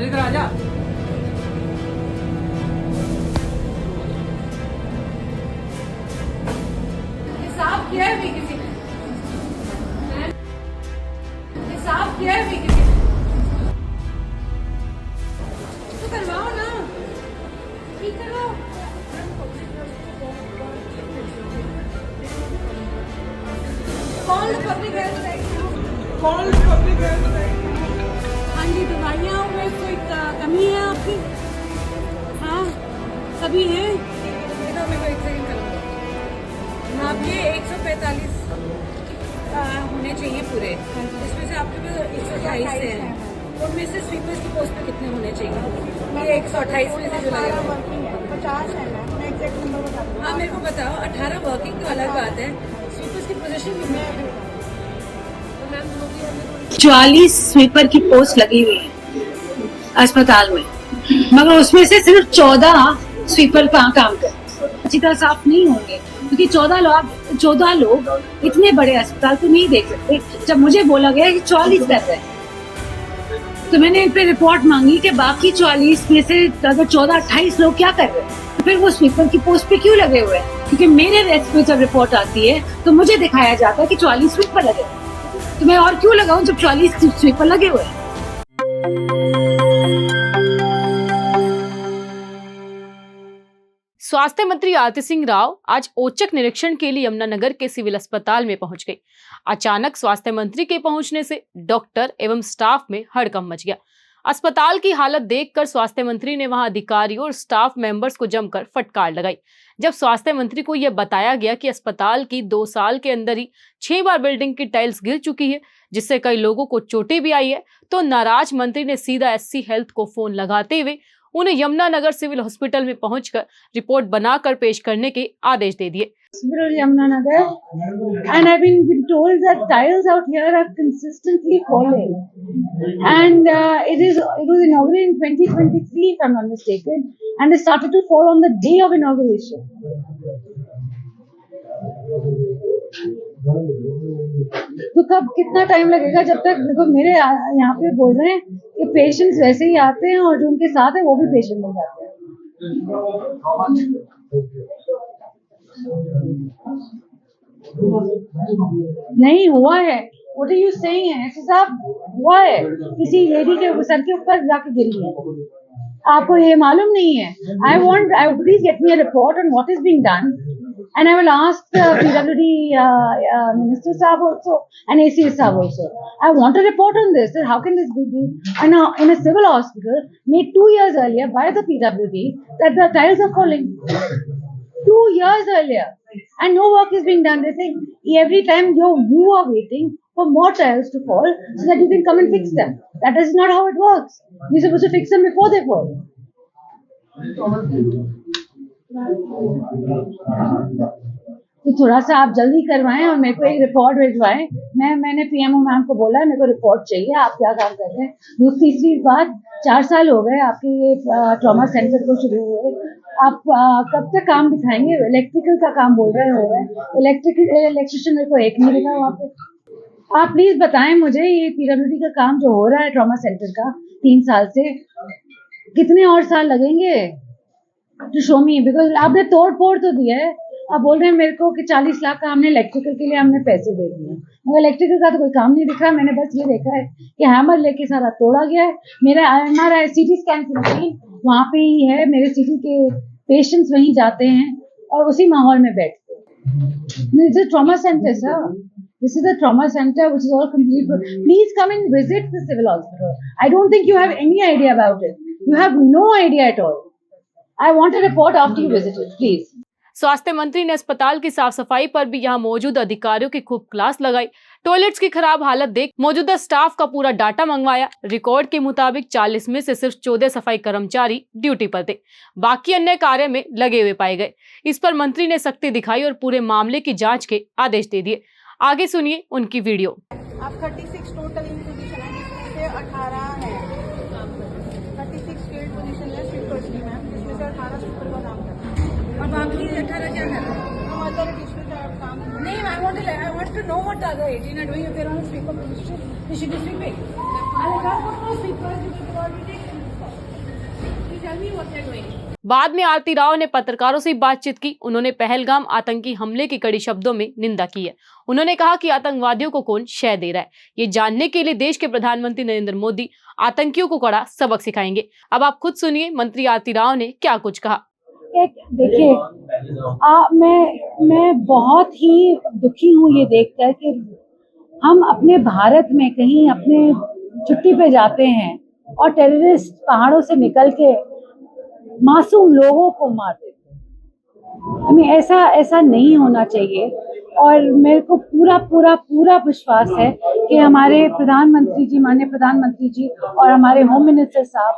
इधर आ जा। ये साफ किया है भी किसी ने, ये साफ किया है भी किसी ने, तो करवाओ ना, ठीक करवाओ। कौन पब्लिक हेल्थ हाँ जी, दवाइयाँ में कोई कमी है आपकी? हाँ सभी हैं। इधर मेरे को एक सेकंड करवाओ। आपके 145 होने चाहिए पूरे, इसमें से आपके पास 128 हैं, तो उनमें से स्वीपर्स की पोस्ट पे कितने होने चाहिए? ये 128 में से जो लगे 50 है मैम, मैं एग्जैक्ट नंबर बता दूँ। हाँ मेरे को बताओ। 18 वर्किंग तो अलग बात है, स्वीपर्स की पोजीशन कितनी है? 44 स्वीपर की पोस्ट लगी हुई है अस्पताल में, मगर उसमें से सिर्फ 14 स्वीपर काम कर अच्छी तरह साफ नहीं होंगे, क्योंकि 14 लोग इतने बड़े अस्पताल को नहीं देख सकते। जब मुझे बोला गया कि 44 कर रहे हैं, तो मैंने इन पे रिपोर्ट मांगी कि बाकी 44 में से अगर 14-28 लोग क्या कर रहे हैं, तो फिर वो स्वीपर की पोस्ट पे क्यों लगे हुए हैं? क्योंकि मेरे डेस्क पे जब रिपोर्ट आती है तो मुझे दिखाया जाता है कि 44 स्वीपर लगे हुए हैं, तो मैं और क्यों लगाऊं जब 44 स्वीपर लगे हुए हैं। स्वास्थ्य मंत्री आरती सिंह राव आज औचक निरीक्षण के लिए यमुनानगर के सिविल अस्पताल में पहुंच गई। अचानक स्वास्थ्य मंत्री के पहुंचने से डॉक्टर एवं स्टाफ में हड़कंप मच गया। अस्पताल की हालत देखकर स्वास्थ्य मंत्री ने वहां अधिकारियों और स्टाफ मेंबर्स को जमकर फटकार लगाई। जब स्वास्थ्य मंत्री को यह बताया गया कि अस्पताल की 2 साल के अंदर ही 6 बार बिल्डिंग की टाइल्स गिर चुकी है, जिससे कई लोगों को चोटें भी आई है, तो नाराज मंत्री ने सीधा एससी हेल्थ को फोन लगाते हुए उन्हें यमुनानगर सिविल हॉस्पिटल में पहुंचकर रिपोर्ट बनाकर पेश करने के आदेश दे दिए। Yamuna and I've been told that tiles out here are consistently falling, and it was inaugurated in 2023 if I'm not mistaken, and they started to fall on the day of inauguration. तो कब कितना time लगेगा जब तक? देखो मेरे यहाँ पे बोल रहे हैं कि पेशेंट्स वैसे ही आते हैं और जो उनके साथ है वो भी पेशेंट बन जाते हैं। नहीं हुआ है, व्हाट आर यू सेइंग है? ऐसे साहब हुआ है, किसी लेडी के सर के ऊपर जाके गिरी है, आपको ये मालूम नहीं है? I please get me a report on what is being done, and I will ask the PWD Minister Saab also and ACS Saab also. I want a report on this. How can this be in a civil hospital made 2 years earlier by the PWD that the tiles are falling? 2 years earlier, and no work is being done. They think every time you are waiting for more tiles to fall so that you can come and fix them. That is not how it works. You're supposed to fix them before they fall. तो थोड़ा सा आप जल्दी करवाएं और मेरे को एक रिपोर्ट भिजवाएं। मैंने पीएमओ मैम को बोला है मेरे को रिपोर्ट चाहिए, आप क्या काम कर रहे हैं। तीसरी बात, 4 साल हो गए आपके ये ट्रॉमा सेंटर को शुरू हुए, आप कब तक काम दिखाएंगे? इलेक्ट्रिकल का काम बोल रहे हो, इलेक्ट्रिशियन मेरे को एक नहीं दिखा वहाँ पे। आप प्लीज बताएं मुझे, ये पीडब्ल्यूडी का काम जो हो रहा है ट्रॉमा सेंटर का 3 साल से, कितने और साल लगेंगे टू शो मी? बिकॉज आपने तोड़ फोड़ तो दिया है। आप बोल रहे हैं मेरे को कि 40 लाख का हमने इलेक्ट्रिकल के लिए हमने पैसे दे दिए, मगर इलेक्ट्रिकल का तो कोई काम नहीं दिख रहा। मैंने बस ये देखा है कि हैमर लेके सारा तोड़ा गया है। मेरा MRI सीटी स्कैन की मशीन वहाँ पे ही है, मेरे सिटी के पेशेंट्स वहीं जाते हैं और उसी माहौल में बैठते हैं। This is trauma centre sir, this is a trauma centre which is all complete. Please come and visit the civil hospital. I don't think you have any idea about it, you have no idea at all. I want a report after you visit it please. स्वास्थ्य मंत्री ने अस्पताल की साफ सफाई पर भी यहां मौजूद अधिकारियों की खूब क्लास लगाई। टॉयलेट्स की खराब हालत देख मौजूदा स्टाफ का पूरा डाटा मंगवाया। रिकॉर्ड के मुताबिक 40 में से सिर्फ 14 सफाई कर्मचारी ड्यूटी पर थे, बाकी अन्य कार्य में लगे हुए पाए गए। इस पर मंत्री ने सख्ती दिखाई और पूरे मामले की जांच के आदेश दे दिए। आगे सुनिए उनकी वीडियो। आप 36 टोटल इन पोजीशन है, जिसमें से 18 है 36 फील्ड पोजीशन है स्वीपर्स की मैम, जिसमें से 18 स्वीपर का काम करते हैं और बाकी 18 क्या कर रहे हैं? हम अदर एडिशनल काम नहीं, I want to know what other 18 are doing. If they're on a sweeper position, they should be sweeping. I'll account for those sweepers which have already taken. tell me what they're doing. बाद में आरती राव ने पत्रकारों से बातचीत की। उन्होंने पहलगाम आतंकी हमले की कड़ी शब्दों में निंदा की है। उन्होंने कहा कि आतंकवादियों को कौन शय दे रहा है, ये जानने के लिए देश के प्रधानमंत्री नरेंद्र मोदी आतंकियों को कड़ा सबक सिखाएंगे। अब आप खुद सुनिए मंत्री आरती राव ने क्या कुछ कहा। देखिए, मैं बहुत ही दुखी हूँ ये देखकर कि हम अपने भारत में कहीं अपने छुट्टी पे जाते हैं और टेररिस्ट पहाड़ों से निकल के मासूम लोगों को मार देते हैं। हमें ऐसा नहीं होना चाहिए। और मेरे को पूरा विश्वास है कि हमारे प्रधानमंत्री जी, माननीय प्रधानमंत्री जी और हमारे होम मिनिस्टर साहब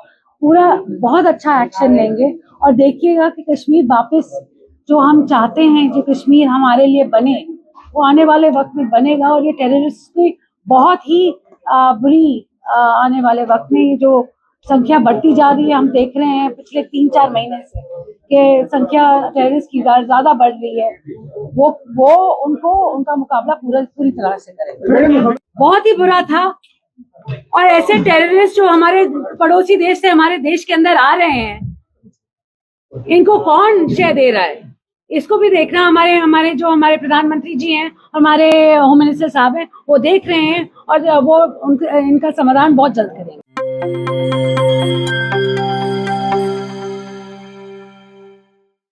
बहुत अच्छा एक्शन लेंगे। और देखिएगा कि कश्मीर वापस जो हम चाहते हैं, जो कश्मीर हमारे लिए बने, वो आने वाले वक्त में बनेगा। और ये टेररिस्ट की बहुत ही बुरी आने वाले वक्त में ये जो संख्या बढ़ती जा रही है, हम देख रहे हैं पिछले 3-4 महीने से कि संख्या टेररिस्ट की ज्यादा बढ़ रही है। वो उनका मुकाबला पूरी तरह से करेंगे। बहुत ही बुरा था। और ऐसे टेररिस्ट जो हमारे पड़ोसी देश से हमारे देश के अंदर आ रहे हैं, इनको कौन शय दे रहा है, इसको भी देखना हमारे प्रधानमंत्री जी हैं, हमारे होम मिनिस्टर साहब हैं, वो देख रहे हैं और वो इनका समाधान बहुत जल्द करेंगे।